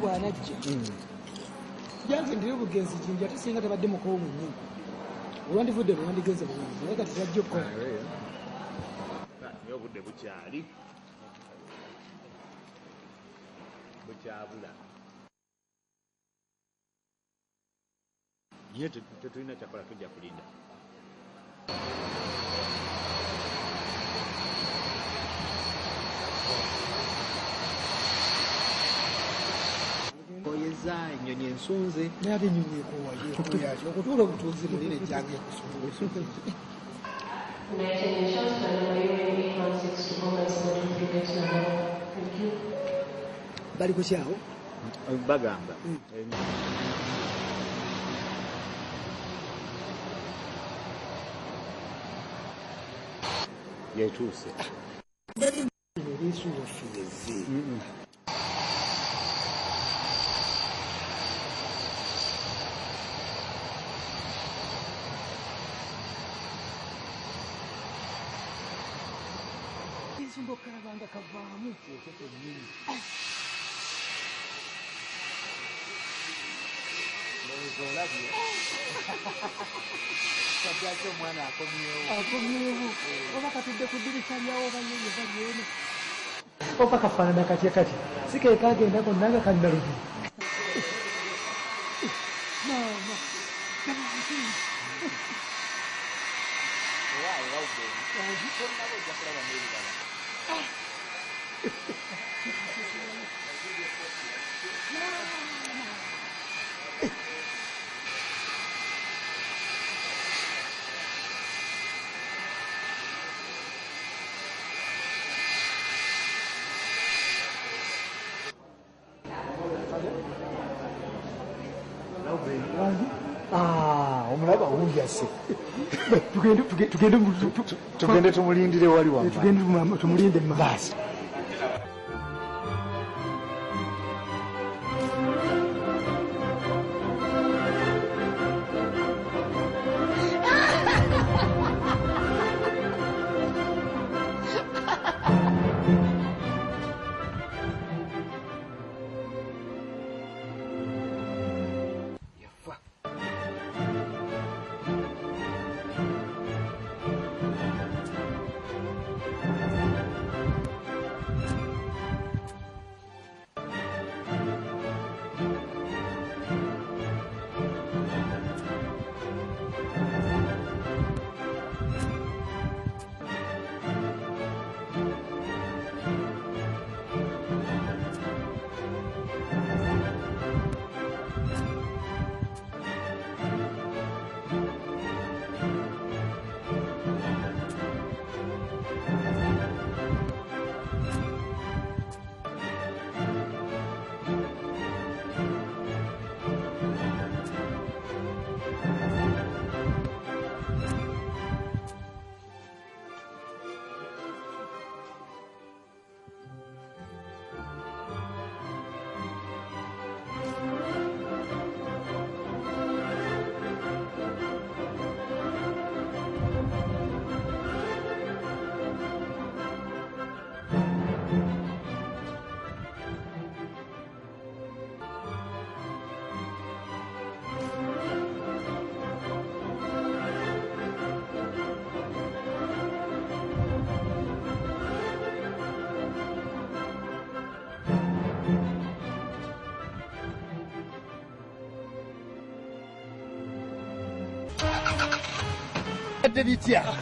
bwanajja jagendera obugenzi Jinja ate singa tabadde mukowo mwennyini olwandivudde lwandigenze bulungi naye kati tajja okukola naye obudde bukyali bukyabula ye tetulina kyakola tujja kulinda oyeza ennyonyi ensunze naye ate ennyonyi ekoowayo okutuula obutuuzi mulina ejjanga ekusumbuusa bali ku kyawo bagamba yetuuse ebisuulo fiyeze ensumba okalabanga kavaamu kyekyo kennyini olabye katyaki omwana akomyewo oba katudde ku ddirisa lyawo oba yeyeva lyene oba kafaanana katya kati si ke kagenda konna nga kannalubi maama omulaba owulyase tugende tumulindire wali tugende tumulinde mumaaso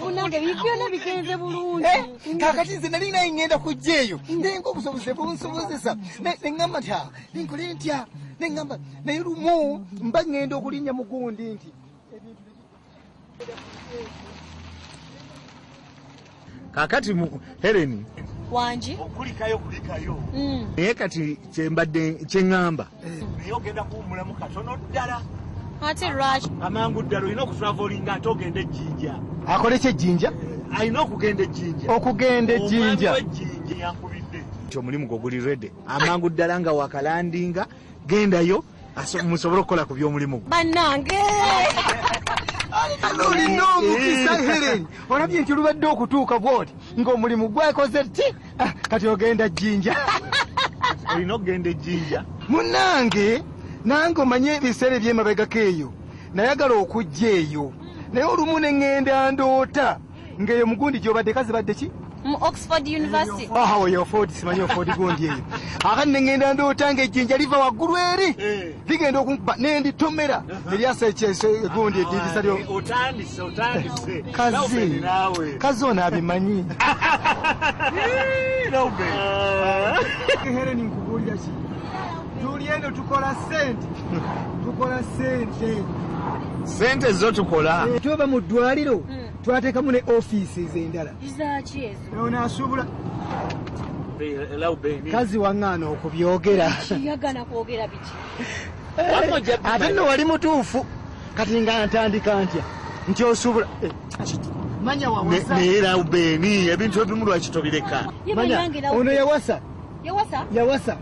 Unange bikyona bigenze bulungi. Kakati nze nali naye ngenda kujja eyo nenga obusobozi bunsobozesa neŋŋamba nti ninkole ntya neŋŋamba naye lumu mba ŋŋenda okulinnya mugundi nti kakati Helen wanji okulikayo naye kati kyembadde kyeŋŋamba naye ogenda kuwumulamu katono ddala ate lwaki amangu ddala olina okutravelinga ate ogenda ejjinja akole kye ejjinja alina okugenda ejjinja ejjinja yankubidde omulimu gwo guli rede amangu ddala nga wakalandinga gendayo musobole okukola ku by'omulimu bannange olina omukisa Helen olabye nti olubadde okutuuka bwoti ng'omulimu gwekoze ti kati ogenda jjinja olina okugenda ejjinja munnange nange omanye ebiseera ebyemabegako eyo nayagala okujja eyo naye olumu ne ŋŋenda ndoota ng'eyo mugundi gy'obadde kazibadde ki Mu Oxford University. oyo Ford simanyi Ford gundi eyo akati ne ŋŋenda ndoota ng'ejjinja liva waggulu eri ligenda okunkuba nenditomera eryasa egundi eddirisa lyo otandise kazi ono abimanyi Helen nkubuulira ki tuli eno tukola sente sente zo tukola tuba mu ddwaliro twateekamu ne ofiisis endala Zaki ezo. ono asuubula kazi waŋŋaana okubyogera Yagana kwogera biki. ate nno wali mutuufu kati nga ntandika ntya nti osuubula manya wawasa naye Lawbeeni ebintu ebimu lwaki tobireka manya ono yawasa Yawasa.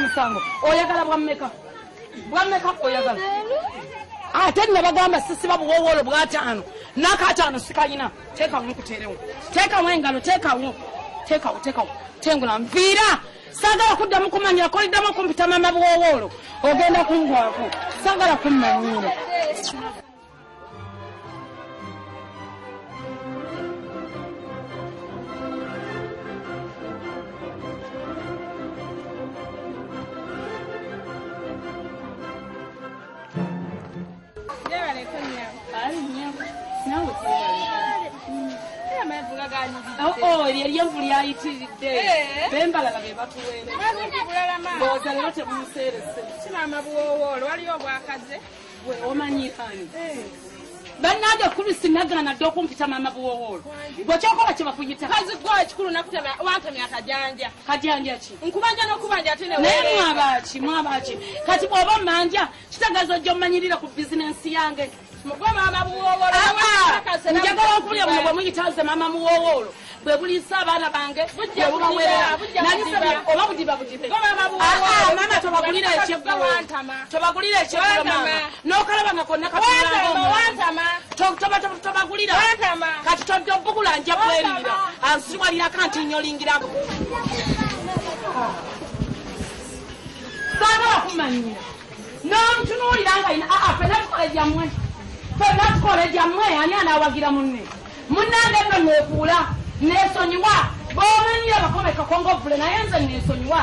Musango oyagala bwammeka oyagala ate nabagamba sisiba buwowolo bw'ataano n'akaataano sikayina teekawo nkuteerewo teekawo engalo teekawo tengula nviira saagala kuddamu kumanyira koliddamu kumpita mama buwowolo ogenda kungwako saagala kummanyiira Eryenvu lyayitiridde bembalala be batuweere ndowooza leero temuseerese kinama buwowoolo waliyo obwakaze omanyikani bannange kulisi nagana dde okumpita mama buwowoolo bwekyokola kye bakuyita kazi gwa ekikulu nakutemya wantemya kajanja ki nkubanja n'okubanja ate naye mwabaki kati bw'oba mmanja kitegeeza ojja ommanyirira ku bizinensi yange njagala okulya buno bwe muyitaze mama muwowoolo bwe buliisa abaana bange oba budibabudibe mama tobagulira ekyeggulo mama n'okalaba konna tobagulira kati todde obugula nja bwerira ansiwalirako nti nyolingirako saagala kumanyira n'omutunuulira nga ina fena tukole gyammwe ani anaawagira munne munnange nno neekuula neesonyiwa b'omanyira bakomekako ng'ovule naye nze neesonyiwa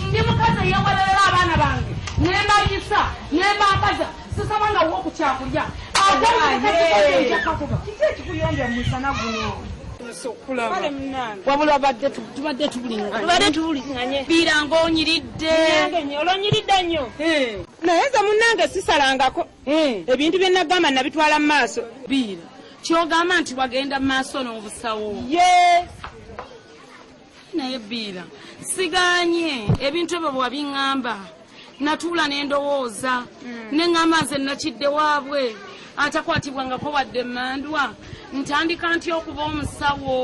ndi mukazi eyeewelerera abaana bange nembayisa nembakaza sisaba nga wo okukyakulya ate njakkakuba kiki ekikuyonja mu musana guno wabula tubadde tubulinganye biiranga onyiridde olonyiridde nnyo naye nze munnange sisalangako ebintu bye nagamba nabitwala mu maaso biira kyogamba nti wagenda mu maaso n'obusawo naye biira siganye ebintu ebyo bwabiŋŋamba natuula n'endowooza neŋŋamba nze nakidde waabwe atakwatibwangako wadde emmandwa ntandika nti okuba omusawo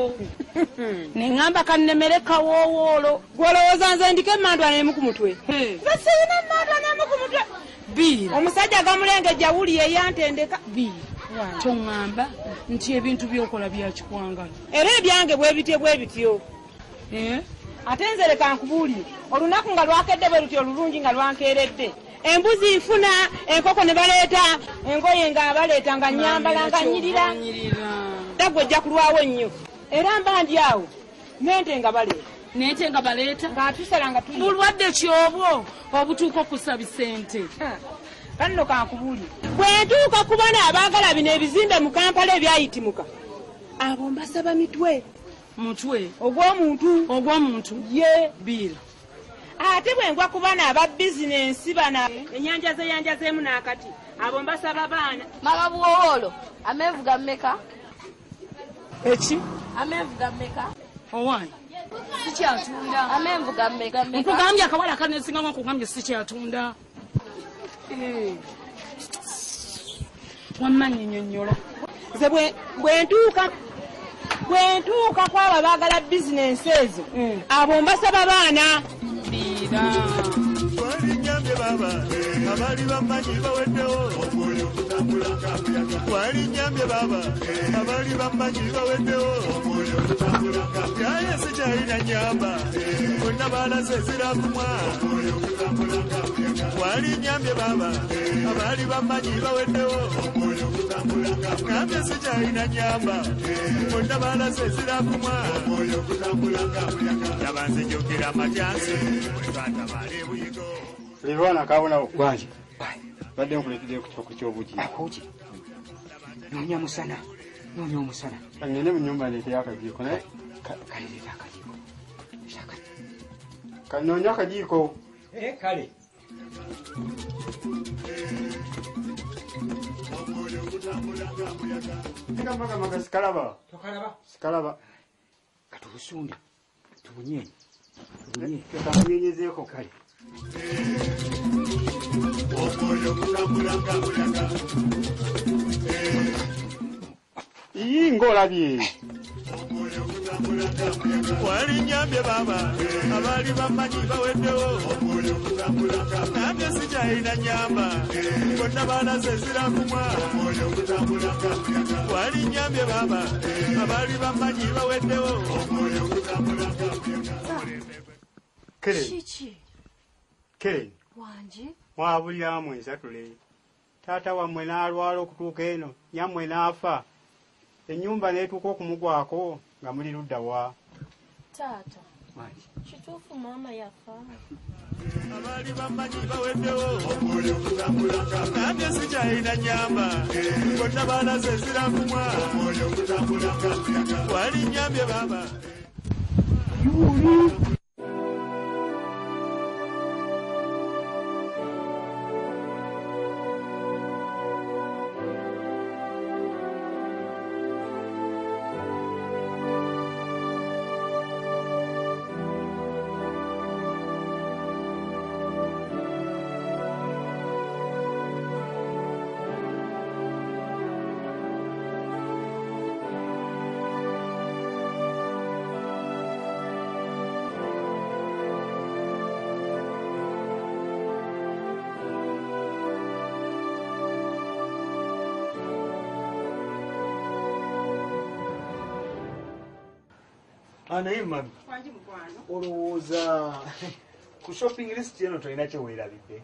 neŋŋamba kannemere kawowoolo gwolowooza nze ndiko emmandwa n'emu ku mutwe nze sirina emmandwa n'emu ku mutwe biira omusajja gamulengejja wuli eyantendeka biira toŋŋamba nti ebintu byokola byakikwangala era ebyange bwe bityo ate nze leka nkubuulire olunaku nga lwakedde bwe lutyo olulungi nga lwankeeredde embuzi nfuna enkoko ne baleeta engoye nga baleeta nga nyambala nga nyirira dagwe ojja kulwawo nnyo era mba ndi awo nente nga baleeta ng'atusala nga tuli bulwadde kyobwo obutuuka okusaba sente kanno kankubuulire bwe ntuuka kubona abaagala bino ebizimbe mu Kampala ebyayitimuka abo mbasaba mutwe ogw'omuntu ye biira ate bwe ngwa kubana aba bizinensi bana ennyanja zeemu n'akati abo mbasaba baana Mama buwowoolo amenvu gammeka eki amenvu gammeka Owani. Sikyatunda. Amenvu gammeka. Nkugambye akawala kanesinga nko kugambye sikyatunda. Wammanyi nnyonnyola. Nze bwentuuka kwaba baagala bizinensi ezo abo mbasaba baana Bira. Walinyambye baba abali bamanyi baweddewo omwoyo kutambula kabuyaga. Walinyambye baba abali bamanyi baweddewo omwoyo kutambula kabuyaga. Yaye sikyalina nyamba bonna baalaze zirakumwa omwoyo kutambula kabuyaga. Walinyambye baba abali bamanyi baweddewo omwoyo kutambula kabuyaga. Nambye sikyalina nyamba bonna baalaze zirakumwa omwoyo kutambula kabuyaga. Yabanze njogera amajyansi bwebatabale buyigo. Lirwana kabonawo gwaje. Badde nkuletedde ku kyobuji. Akuki. Nonya musana. Nonya omusana. Ngende mu nyumba ndete yakajiko naye Kaleta akajiko. Shaka. Kanonya akajiko. Kale. Tika maga sikalaba. Tokalaba. Sikalaba. Katusunde. Tubunye. Tubunye. Kamunyenyezeko Kale. Iyi ngolabye. Walinyambye baba abali bamanyi baweddewo omwoyo kutambula kabuyaga. Nambye sikyalina nyamba bonna baalaze zirakumwa omwoyo kutambula kabuyaga. Walinyambye baba abali bamanyi baweddewo omwoyo kutambula kabuyaga. Kere. Kiki? Kere. Wanje? Mwabulyamu ensatule. Taata wammwe n'alwala okutuuka eno, nyammwe n'afa. Ennyumba n'etuuka okumugwako nga muli ludda wa. Taata. Kituufu maama yafa. Abali bamanyi baweddewo omwoyo kutambula kabuyaga. Nambye sikyalina nyamba bonna baalaze zirakumwa omwoyo kutambula kabuyaga. Walinyambye baba. Naye mami. Olowooza ku shopping list eno tolina kye weerabidde?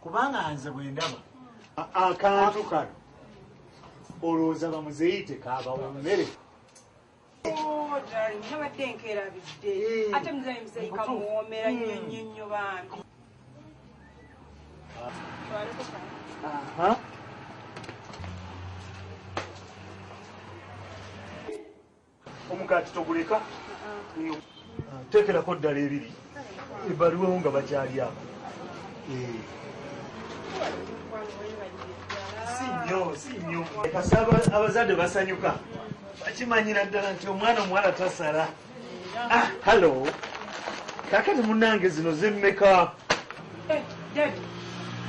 Kubanga nze bwe ndaba akantu kano olowooza bamuzeyite kaabawo mmere. nabadde nkerabidde ate muzayi muzayi kamuwoomera nnyo bambi. Omugaati toguleka teekerako ddala ebiri ebaliwewo nga bakyali ako. Si nnyo kasi abazadde basanyuka bakimanyira ddala nti omwana omuwala tasala. Hallo kakati munnange zino zemmeka?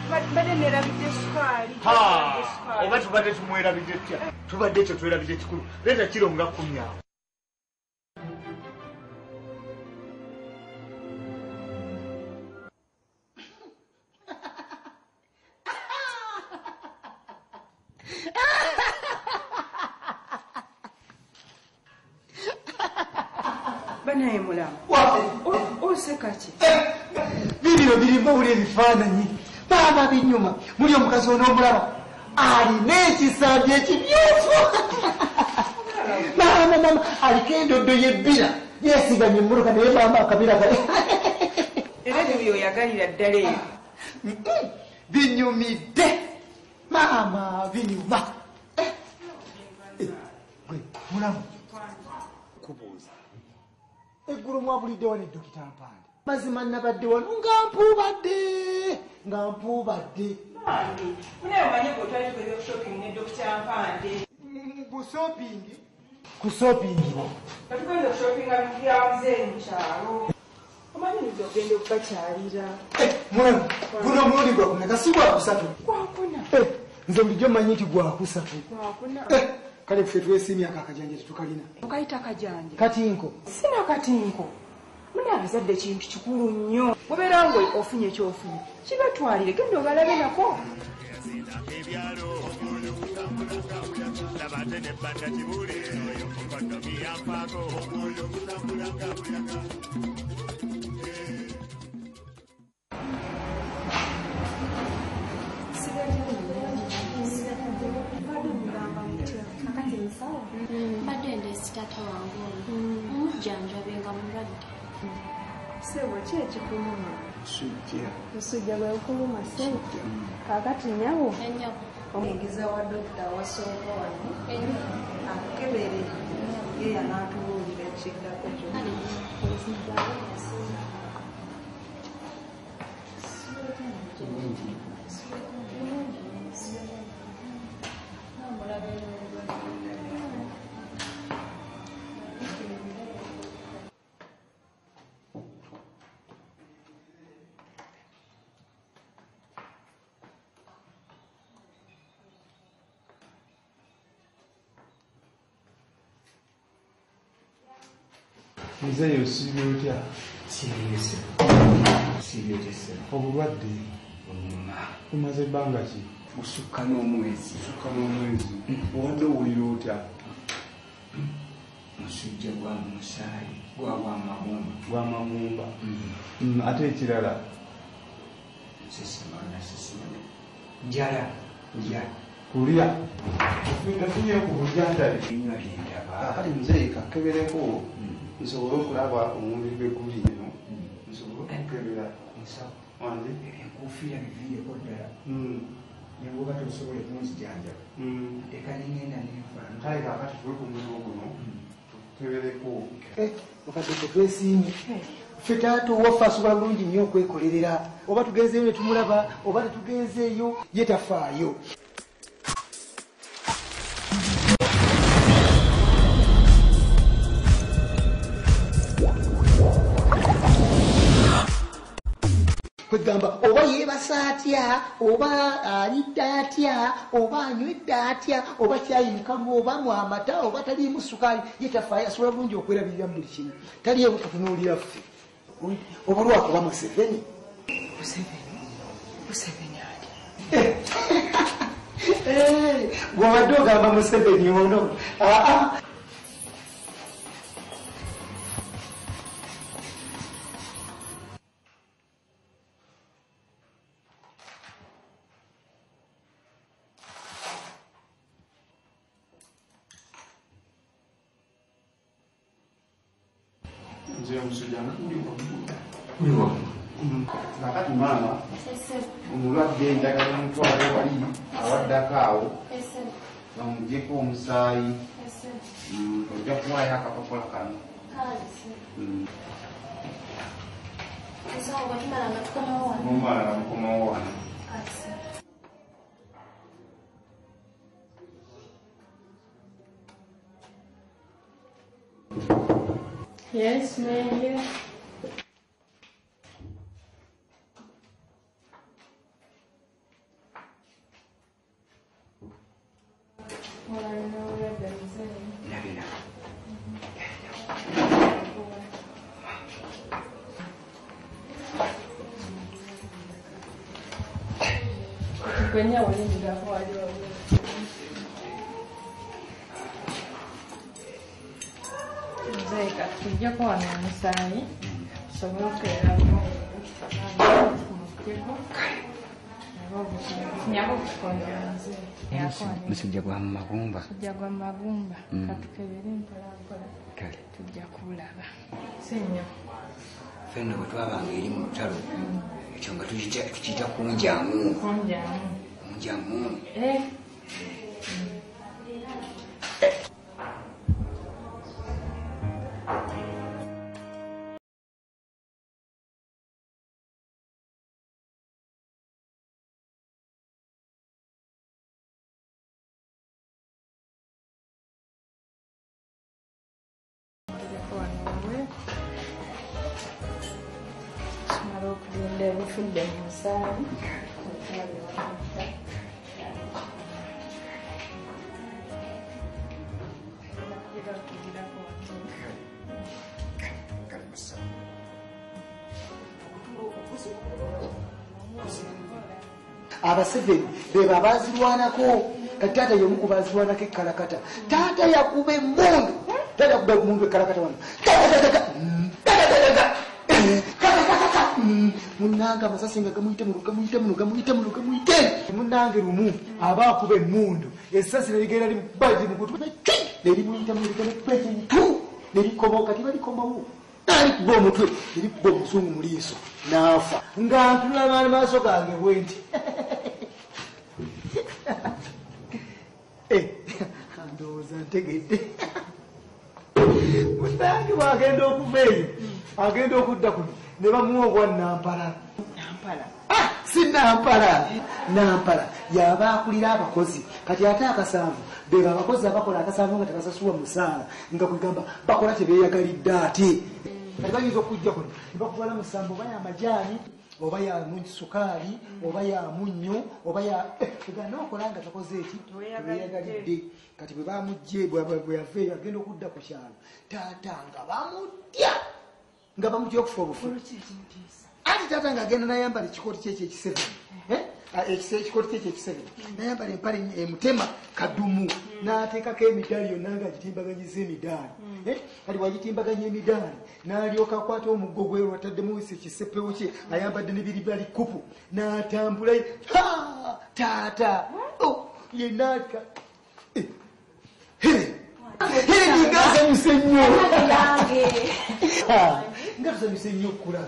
Badde nerabidde sukaali. Oba tubadde tumwerabidde tutya? Tubadde ekyo twerabidde kikulu. Leeta kiro nga 10 awo. Banaye mulamu. Oseka ki? Bibino birimu buli ebifaananyi. Baaba binyuma. Muli omukazi onoomulaba alina ekisambye ekimyufu. Mama aliko endoddo y'ebbira yeesigamye emmuruka naye maama akabira kale. Era ebyo byoyagalira ddala eyo. Binyumidde. Maama binyuma. Gwe mulamu. Kubuuza. Eggulu mwabulidde wano Dokita Mpande. Mazima nabadde wano nga mpuubadde. Munaye omanyi gwe otwali tugezeeko shopping ne Dokita Mpande. Mu shopping ku shoppingibwo katugenda okushopinga byamuzeeyi mukyalo omanyi nidde ogenda okubakyalira mwemu guno omulundi gwakumeka si gwakusatu gwakuna nze bulijjo mmanyi nti gwakusatu gwakuna kale ffe twesiimya ako akajanja tetukalina okayita akajanja katinko sina katinko muna abazadde kintu kikulu nnyo mubeera nga ofunye ekyofunye kibatwalire genda obalabe nako ebyalo omwoyo gutambula labate nebbanda kibuli oyo mukono giyampaako omwoyo gutambula nga buyaga mbadde ndesitata wange ono omujjanjabe nga mulwadde sebo ki ekikuluma musujja gwe kuluma sente kakati nyawo ennyabo omugiza wa dokita wasooka wano akukebere ye yanaatubuulira ekiddako kyonna Muzeeyo osiibye otya? Siibye otya? Obulwadde bumaze ebbanga ki? Busukka n'omwezi. Obadde owulira otya? Musujja gwa musaayi gwamagumba. Gwamagumba. Ate ekirala? Sisimana. Njala. Kulya. Nafunye ku bujjanjabi. Binywa byendaba. Kale muzeeyi kakebereko nsobole okulaba omubiri gwe guli eno nsobole okukebera wange enkuufiira biviireko ddala nengoba tosobole kunzijanjaba eka nengenda nenfaana kale kakati twe ku mulimu guno tukebereko okadde tetwesiimye ffe taata owaffe asobola bulungi nnyo okwekolerera oba tugenzeeyo ne tumulaba oba tetugenzeeyo ye tafaayo kwegamba oba yeebasa atya oba alidde atya oba anywedde atya oba kyayimukamu oba mwamata oba taliimu sukaali ye tafaayo asobola bulungi okwerabirira mu buli kimu taliyo kutunuulira ffe oba lwakuba Museveni ali bwobadde ogamba Museveni ono nze omusujja kuliwa kakati maama omulwadde enjagala omutwale wali awaddako awo bamugyeko omusaayi ojja kuwayo akapapula kano nomala namukomawo wano Yes, ma'am. Well, I know where that is in. Kwenye wali ndigako wali wali. Nzeeka tujjako wano omusaayi tusobole okukeerako kumutego nyako okukonyanze musujja gwa mumagumba musujja gwa mumagumba katukebere mpolampola tujja kulaba sinyo fenna bwe twabanga eri mu lutalo ekyo nga tukiyita kunjamu Genda bufudde mu musaali. Abaseveni beba abazirwanako kati taata y'omu ku bazirwanako ekkalakata. Taata yakuba emmundu, taata yakuba emmundu ekkalakata wano. Munnange amasasi nga gamuyite munnange lumu aba akuba emmundu essasi nerigenda limubazi mukutu nerimuyita muliganepejenitu nerikomoka tibalikomawo alikuba omutwe nerikuba omuzungu mu liiso naafa nga ntulaba maaso gange bwenti ndowooza ntegedde munnange bwagenda okuva eyo agenda okudda kuno ne bamuwa obwa Nampala. Si Nampala yaba akulira abakozi kati ate akasanvu beba abakozi abakola akasanvu nga tebasasulwa musaala nga kwegamba bakola tebeeyagalidde ate kati bayinza okujja kuno ne bakubala musambu oba yamajaani oba ya sukaali oba ya munnyo oba ya nookola nga takoze eki tebeeyagalidde kati bwe bamugje bwe yaveeyo agenda okudda ku kyalo taata nga bamutya nga bamutya okufa obufu ati taata ng'agenda nayambala ekikooti kyekyo ekiseveni ekikooti kyekyo ekiseveni nayambala empale emutema kadumu n'ateekako emidaali yonna ng'agitimbaganyiza emidaali kati wagitimbaganya emidaali n'alyoka akwata omuggo gwe lwataddemu wisi ekisepewo kye ayambadde nebiribali kupu n'atambula taata yenaatika ngasanyuse nnyo nga tusanyuse nnyo okulaba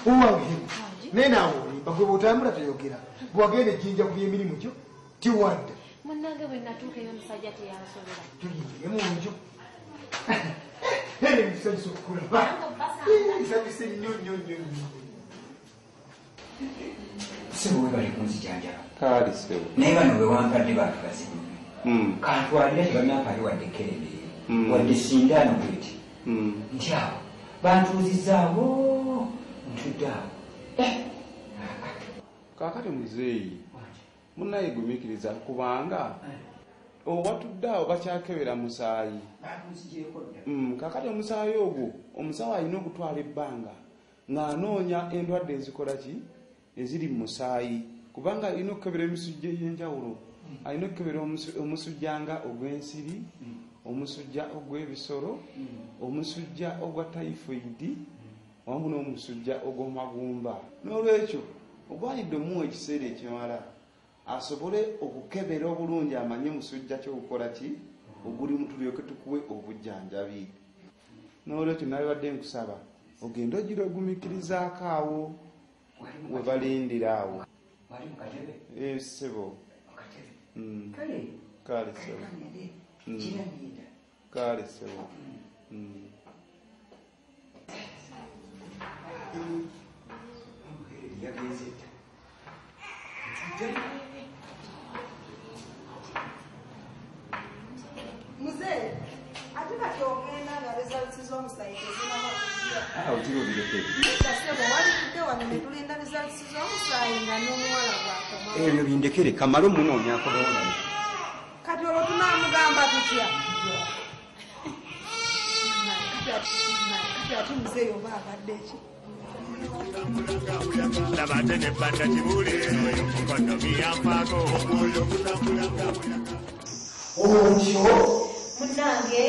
owange naye naawe olimba gwe bwotambula toyogera bwagenda ejjinja ku byemirimu gyo tiwadde munnange bwe natuukayo omusajja teyansobera tuyinge munju ene tusanyuse okulaba nsanyuse nnyo nnyo nnyo sebo we bali kunzijanjaba kaali sebo naye bano bwe wampadde bantu bazibu kantwalira tebanampale wadde ekkerendere wadde sindaano bweti nti awo bantuuzizaawo ntudde awo kaakati muzeeyi munnaye gumiikiriza kubanga owatudde awo bakyakebera musaayi kaakati omusaayi ogwo omusawo alina okutwala ebbanga ng'anoonya endwadde ezikola ki eziri mu musaayi kubanga alina okukebera emisujja ey'enjawulo alina okukebera omusujja nga ogw'ensiri omusujja ogw'ebisolo omusujja ogwa tayifoidi wamu n'omusujja ogw'omagumba n'olwekyo obwalidde omuwa ekiseera ekimala asobole okukebera obulungi amanye omusujja kyogukola ki ogulimu tulyoke tukuwe obujjanjabi n'olwekyo nabibadde nkusaba ogenda ogira ogumikirizaako awo we balindira awo sebo kale sebo kale sebo Mzee, ate kati ogenda nga results z'omusayi tezinamakugira. Otiro birekere. Kasebo wali tudde wano ne tulinda results z'omusayi nga n'omuwala bw'akoma. Ebyo bindekere kamala omunoonyaako n'olaba. Kati olwo tunaamugamba tutya? Kati ate muzeeyi oba abadde ki? Labate ne banda kibuli oyo mukono giyambako omwoyo gutambulanga otyo munnange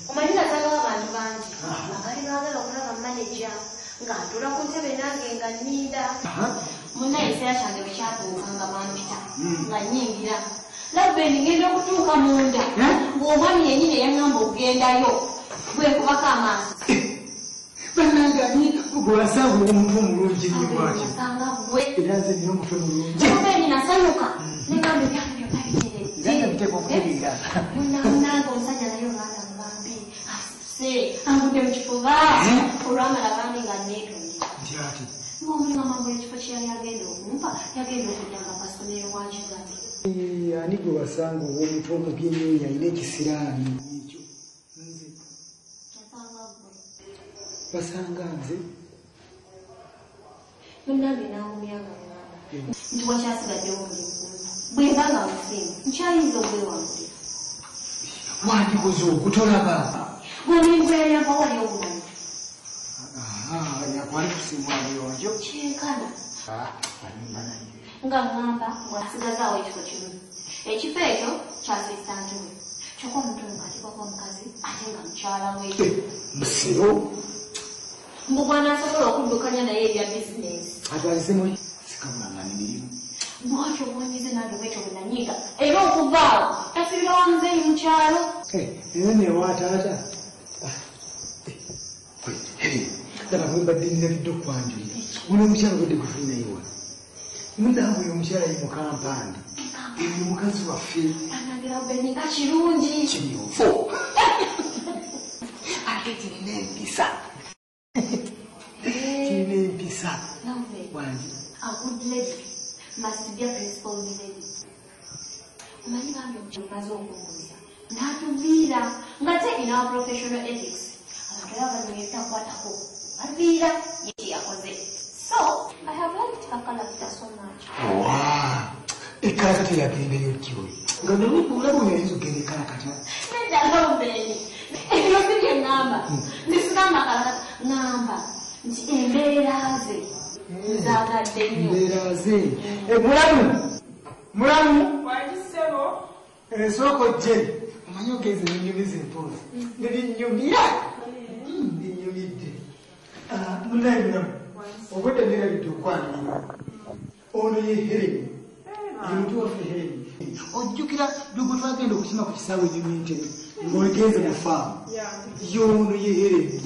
omanyi nasalawo abantu bangi abaali baagala okulaba maneja ng'atula ku ntebe nange nga nninda munna ekiseera kyange bwe kyatuuka nga bampita nga nnyingira labbeni ngenda okutuuka munda ng'omwami yennyini eyaŋŋamba okugendayo bwekubako amaaso bannange ani gwasanga omuntu omulungi nnyo bwatyo osanga gwe era nze nina omutwe mulungi obeni nasanyuka neŋŋamba ebyange byobabitereze nga biteeka okutegeera munnange omusajja naye olwala mubambi asuse angudde mu kifuba olwamala bambi nga neetonde nti ati ng'omulimu amagula ekifo kye yali agenda okumpa yagenda okujjanga kasomero wankigazi ani gwe wasanga ow'omutwe omubi ennyo yalina ekisiraani ekyo nze wasanga nze munnange naawumyanga nti wakyasigaddewo omulimu bwe mbanga musimu nkyayinza okwewangulira wandikoze okutolaba omulimu gwe yayamba wali obumanyi yakwali kusimu abuyonjo kyenkana nga ŋŋamba ng'asigazaawo ekifo kimu ekifo ekyo kyasistanti we kyokka omutundu ng'ateekako omukazi ate nga mukyala we musiro mbu bw'anaasobola okuddukanya naye ebya bizinesi atwalizemu sikamulangani mirimu bwatyo bwonyize nange bwetyo bwe nanyiiga era okuvaawo tasibira wa muzeeyi mu kyalo era newaataata laba bwembadde nzalidde okwanjulira guno omukyala obadde gufulinayewa munaawe oyo omukyala ye mukampandi eyo mukazi waffe anagira beninga kirungi kimyufu ate kirina empisa kirina empisa wangi a good lady must be a principal lady omanyi bambi omukyamaze okubuuza n'atuviira nga te in our professional ethics abantu era banoyetakwatako aviira yeki yakoze so I have liked her character so much ekkalata teyagendeyo kyoyo nga nolaba oyinza okgenda ekkalakata nedalombeeni ebyo si bye ŋŋamba ndisigamba kalakata ŋŋamba nti embeera ze nzaagadde nnyo embeera ze mulamu wagisebo esooka ojje omanyi ogenze nenyumiza empozi nebinyumira binyumidde munaye mulamu obwedde nerabidde okwanirira ono ye hereni omuntu waffe hereni ojjukira lugwe twagenda okukima ku kisaawe enyumintene ng'ogenze mu faamu yono ye hereni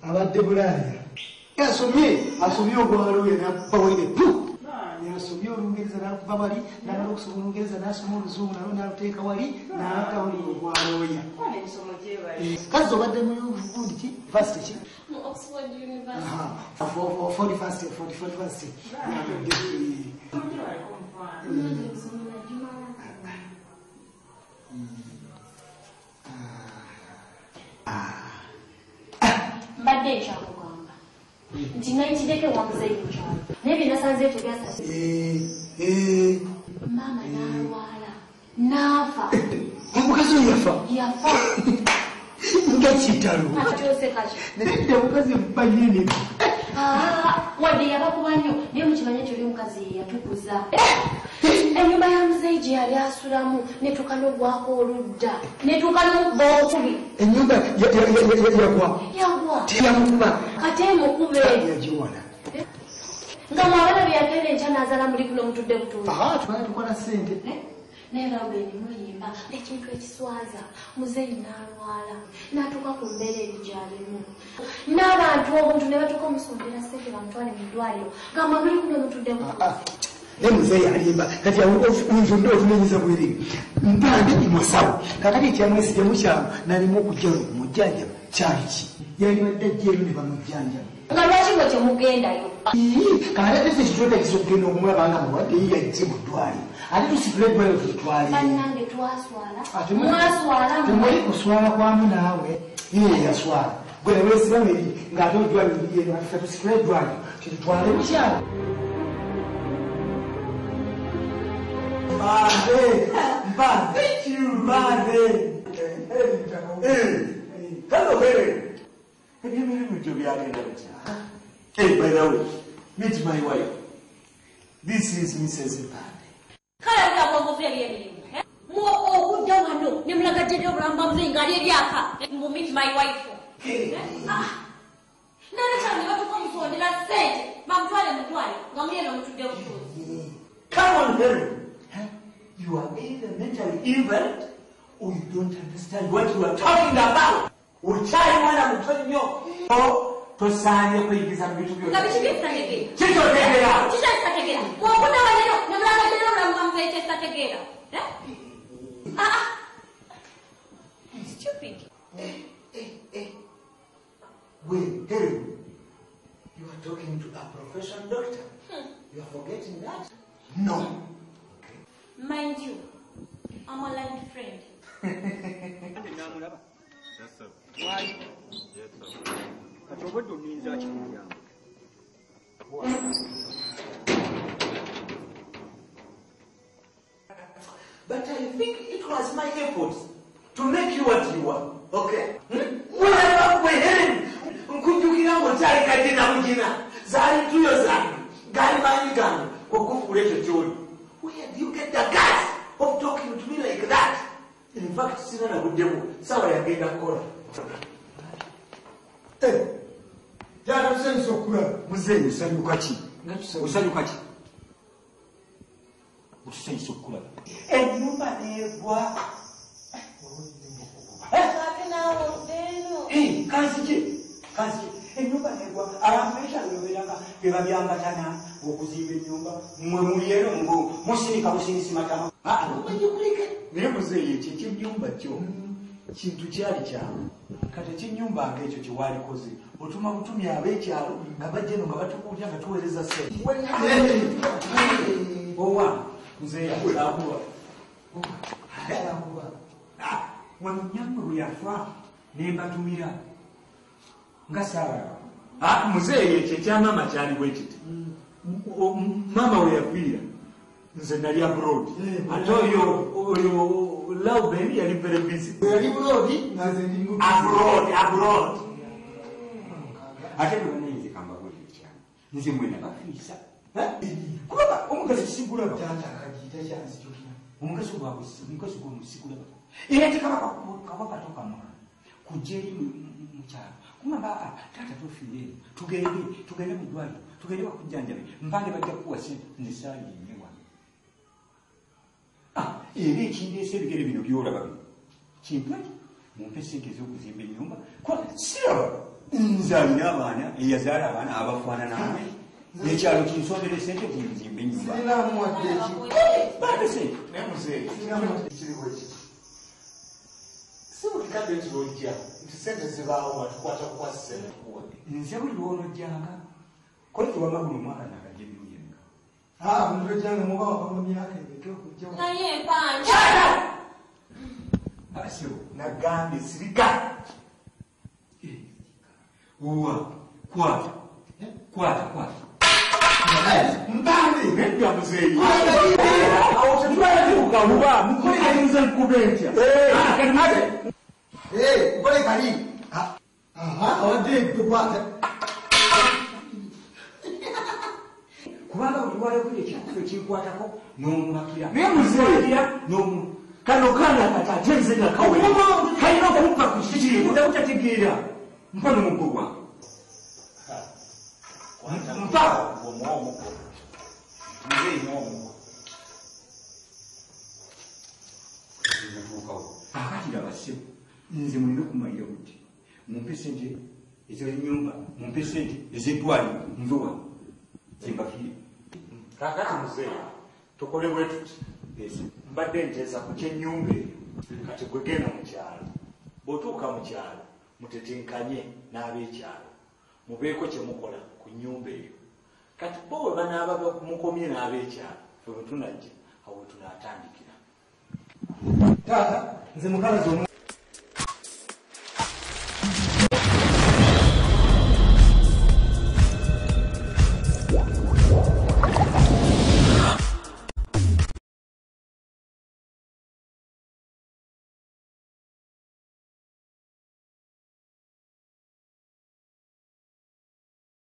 abadde bulaaya asomye ogwalo yenabawere yasomye olungereza nakuva wali namala okusoma olungereza nasoma oluzungu nalo naluteeka wali natawuli ogwalooya kazi obadde mugundi ki vasity ki Oxford University. 41st mbadde ekyakugamba nti nayitideko wamuzeeyi mukyalo naye byenasanze tebyasa maama n'alwala n'afa omukazi oyo yafa nga kitalo akyosekaky nedde omukazi banyini wadde yabakuba nnyo naye mukimanye nti oli omukazi ye yatukuza ennyumba ya muzeeyi gye yali asulamu netuuka n'ogwako oludda netuuka n'okubba okubi ennyumba yagwa teyamukuba kate mukube yagiwona nga mwabala bye yagenda enkya n'azala muli kuno mutudde butuuzi tukola sente naye laba ebimuyimba ekintu ekiswaza muzeeyi n'alwala n'atuuka ku mbeera eri gy'alimu n'abantu obuntu ne batuuka omusombera sente bamutwale mu ddwaliro nga mwe muli kuno mutudde butuuzi ne muzeeyi alimba kati nzonde otunenyiza bwerere mpande imusawo kakati ekyamwesije mukyamu nalimu okujja kumujjanjaba kyali ki yali badde ajjeero ne bamujjanjaba nga lwaki gwe temugendayo kakati ate ekitwetegesa okugenda okumulaba nga mulwadde ye yajje mu ddwaliro ate tusitule eddwaliro tutwalire bannange twaswala mwaswala temuli kuswala kwamu naawe ye yaswala gwe neweesibamu eri ng'ate oddwaliro yeno atufe tusitule eddwaliro kitutwale mukyalo ebyemirimu gyo byagenda bitya? Hey, by the way, meet my wife. This is Mrs. Mpande. kale akabongovuya byemirimu okudda wano ne mulagaddeko obulamu bwa muzeeyi ng'ali ebyaka mu meet my wife nanakyalo ne batuuka omusondera ssente bamutwale mu ddwaliro nga muli eno mutudde butuuzi. Come on, Henry. You are either mentally invalid or you don't understand what you are talking about. Uchayi mwana muto nnyo. Tosaanye kuyigiza mu bintu nga biki byetategeera kitotegeera kitategeera bw'okudda wano ne mulagaddeko obulamu bwa muzeeyi kyetategeera stupid. Wait, Henry. You are talking to a professional doctor. You are forgetting that? No. Mind you, I'm a line friend. Why? Kati obadde oninza kimuyamba. But I think it was my efforts to make you what you are. Okay? Whatever we him, nkujukira ngokyali kadde na mugina zaali tuyo zange gali manyi gange okukufuula ekyo kyoli. Where do you get the guts of talking to me like that? In fact, sina nabuddemu sawa yagenda kukola. Jana tusanyusa okulaba. Muzeeyi osanyuka ki? Osanyuka ki? Otusanyusa okulaba. Ennyumba neegwa. Kanzije. Ennyumba neegwa. Abantu ekyaluyoberanga bebabyangatana okuzimba ennyumba. Mmwe muli eno ngo musirika busirisi matama. Naye muzeeyi ekyo eky'ennyumba kyo kintu kyali kyawe. Kati eky'ennyumba ng'ekyo kye walikoze otuma butumi ab'ekyalo nga bajja eno nga batukuulya nga tuweereza ssente. Owa muzeeyi akuwa. Wano nnyamwe bwe yafa ne mbatumira nga saala. Muzeeyi ekyo ekya maama kyali bwe kiti. Maama we yafiira nze nali abroad. Ate oyo Lauben yali very busy. Yali abroad nga nze ndi mu abroad. Ate bwe banayinza kambagulira ekyalo nze mwena bafiisa. Kubanga omugazi sigulaba. Omugazi gw'omusigulaba. Era tekabaka tokamwa kujja eri mukyalo kumamba taata tofiire tugende mu ddwaliro tugende bakujjanjabe mpande bajja kukuwa sente nze saali yenye wano. Era ekindeesa ebigere bino byolaba bino kimpaki mumpe sente ez'okuzimba ennyumba siraba nze alina abaana eyazaala abaana abafaanana ekyalo kinsondera sente kinzimba ennyumba. Bate sente naye muzeeyi kiriwo ekiti sibukikadde nti lwojja nti sente zibaawo batukwata kukwasa sente kuwa. Nze buli lwolojjanga kozi wama buno omwaka nakajja emirundi emeka. Buli lwojjanga muba wava mu myaka emeka okujja. Naye empanja. Abasibo nagambye sirika. Uwa kwata. Mbambi nedda muzeeyi. Awo tetwalatuuka buba mukuyinza nkuba entya. Nkole kali. Awadde tukwata. Kubanga buli wayogera ekintu ekinkwatako n'omumakira. Naye muzeeyi kano kaana kati ate nze nakawe kalina okumpa ku kiki kiri kutategeera mpa n'omuggo gwange. Mpa omwomugo muzeeyi n'omuggo. Akati labasibo nze mulina okumalira buti mumpe sente ez'ennyumba mumpe sente ez'eddwaliro nve wano zimbafiire. Kakati muzeeyi tukole bwe tuti mbadde nteesa ku ky'ennyumba eyo kati gwe genda mu kyalo bw'otuuka mu kyalo mutetenkanye n'ab'ekyalo mubeeko kye mukola ku nnyumba eyo kati bo bwe banaaba mukomye n'ab'ekyalo fe bwe tunajja awo we tunaatandikira. Taata nze mukazi omu